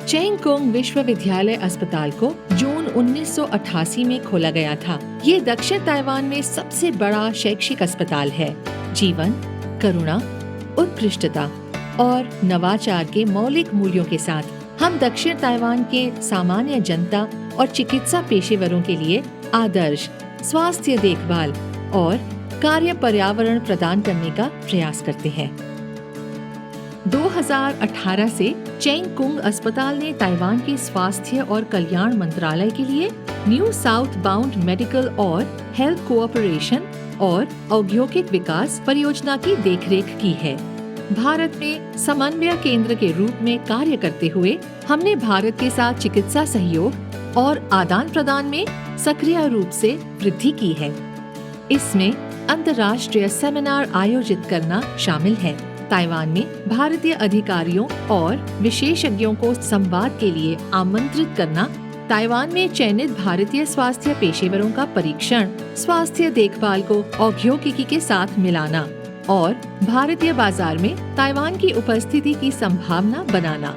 चेंगकुंग विश्वविद्यालय अस्पताल को जून 1988 में खोला गया था। ये दक्षिण ताइवान में सबसे बड़ा शैक्षिक अस्पताल है। जीवन, करुणा, उत्कृष्टता और नवाचार के मौलिक मूल्यों के साथ हम दक्षिण ताइवान के सामान्य जनता और चिकित्सा पेशेवरों के लिए आदर्श स्वास्थ्य देखभाल और कार्य पर्यावरण प्रदान करने का प्रयास करते हैं। 2018 से चेंगकुंग अस्पताल ने ताइवान के स्वास्थ्य और कल्याण मंत्रालय के लिए न्यू साउथ बाउंड मेडिकल और हेल्थ कोऑपरेशन और औद्योगिक विकास परियोजना की देखरेख की है। भारत में समन्वय केंद्र के रूप में कार्य करते हुए हमने भारत के साथ चिकित्सा सहयोग और आदान प्रदान में सक्रिय रूप से वृद्धि की है। इसमें अंतर्राष्ट्रीय सेमिनार आयोजित करना शामिल है। ताइवान में भारतीय अधिकारियों और विशेषज्ञों को संवाद के लिए आमंत्रित करना, ताइवान में चयनित भारतीय स्वास्थ्य पेशेवरों का परीक्षण, स्वास्थ्य देखभाल को औद्योगिकी के साथ मिलाना और भारतीय बाजार में ताइवान की उपस्थिति की संभावना बनाना।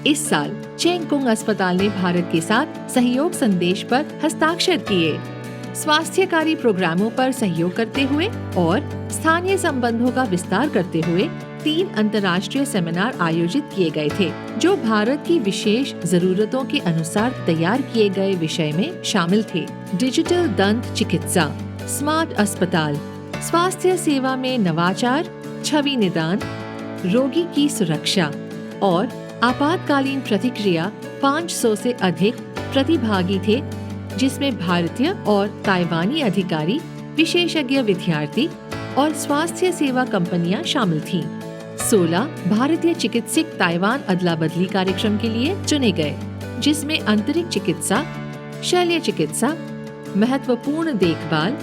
इस साल चेंगकुंग अस्पताल ने भारत के साथ सहयोग संदेश पर हस्ताक्षर किए। स्वास्थ्यकारी प्रोग्रामों पर सहयोग करते हुए और स्थानीय संबंधों का विस्तार करते हुए 3 अंतर्राष्ट्रीय सेमिनार आयोजित किए गए थे, जो भारत की विशेष जरूरतों के अनुसार तैयार किए गए विषय में शामिल थे। डिजिटल दंत चिकित्सा, स्मार्ट अस्पताल, स्वास्थ्य सेवा में नवाचार, छवि निदान, रोगी की सुरक्षा और आपातकालीन प्रतिक्रिया। 500 से अधिक प्रतिभागी थे, जिसमें भारतीय और ताइवानी अधिकारी, विशेषज्ञ विद्यार्थी और स्वास्थ्य सेवा कंपनियां शामिल थीं। 16 भारतीय चिकित्सक ताइवान अदला बदली कार्यक्रम के लिए चुने गए, जिसमें आंतरिक चिकित्सा, शल्य चिकित्सा, महत्वपूर्ण देखभाल,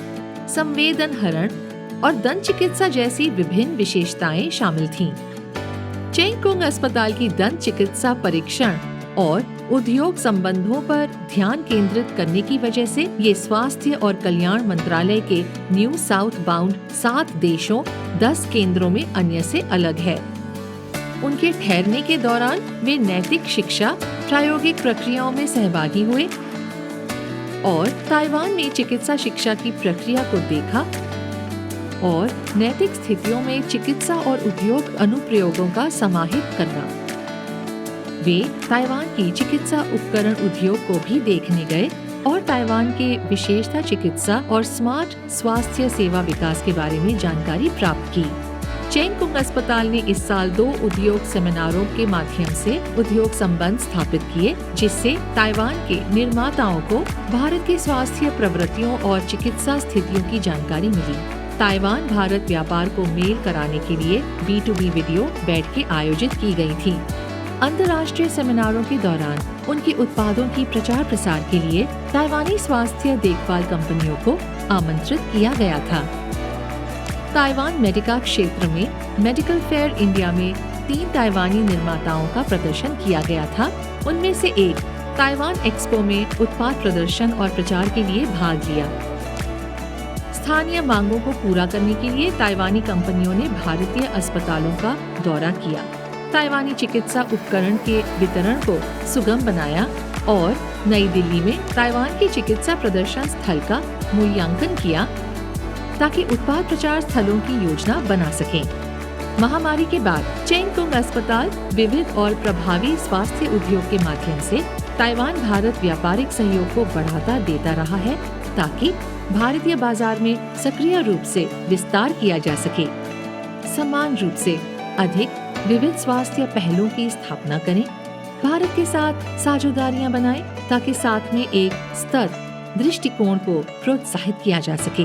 संवेदन हरण और दंत चिकित्सा जैसी विभिन्न विशेषताएं शामिल थीं। चेंगकुंग अस्पताल की दंत चिकित्सा परीक्षण और उद्योग संबंधों पर ध्यान केंद्रित करने की वजह से ये स्वास्थ्य और कल्याण मंत्रालय के न्यू साउथ बाउंड 7 देशों 10 केंद्रों में अन्य से अलग है। उनके ठहरने के दौरान वे नैतिक शिक्षा, प्रायोगिक प्रक्रियाओं में सहभागी हुए और ताइवान में चिकित्सा शिक्षा की प्रक्रिया को देखा और नैतिक स्थितियों में चिकित्सा और उद्योग अनुप्रयोगों का समाहित करना। वे ताइवान की चिकित्सा उपकरण उद्योग को भी देखने गए और ताइवान के विशेषता चिकित्सा और स्मार्ट स्वास्थ्य सेवा विकास के बारे में जानकारी प्राप्त की। चेंगकुंग अस्पताल ने इस साल 2 उद्योग सेमिनारों के माध्यम से उद्योग संबंध स्थापित किए, जिससे ताइवान के निर्माताओं को भारत के स्वास्थ्य प्रवृत्तियों और चिकित्सा स्थितियों की जानकारी मिली। ताइवान भारत व्यापार को मेल कराने के लिए B2B वीडियो बैठकें आयोजित की गई थी। अंतर्राष्ट्रीय सेमिनारों के दौरान उनके उत्पादों की प्रचार प्रसार के लिए ताइवानी स्वास्थ्य देखभाल कंपनियों को आमंत्रित किया गया था। ताइवान मेडिका क्षेत्र में मेडिकल फेयर इंडिया में 3 ताइवानी निर्माताओं का प्रदर्शन किया गया था। उनमें से एक ताइवान एक्सपो में उत्पाद प्रदर्शन और प्रचार के लिए भाग लिया। स्थानीय मांगों को पूरा करने के लिए ताइवानी कंपनियों ने भारतीय अस्पतालों का दौरा किया, ताइवानी चिकित्सा उपकरण के वितरण को सुगम बनाया और नई दिल्ली में ताइवान के चिकित्सा प्रदर्शन स्थल का मूल्यांकन किया ताकि उत्पाद प्रचार स्थलों की योजना बना सकें। महामारी के बाद चेंगकुंग अस्पताल विविध और प्रभावी स्वास्थ्य उद्योग के माध्यम से ताइवान भारत व्यापारिक सहयोग को बढ़ावा देता रहा है, ताकि भारतीय बाजार में सक्रिय रूप से विस्तार किया जा सके। समान रूप से अधिक विविध स्वास्थ्य पहलों की स्थापना करें, भारत के साथ साझेदारियां बनाएं ताकि साथ में एक स्तर दृष्टिकोण को प्रोत्साहित किया जा सके।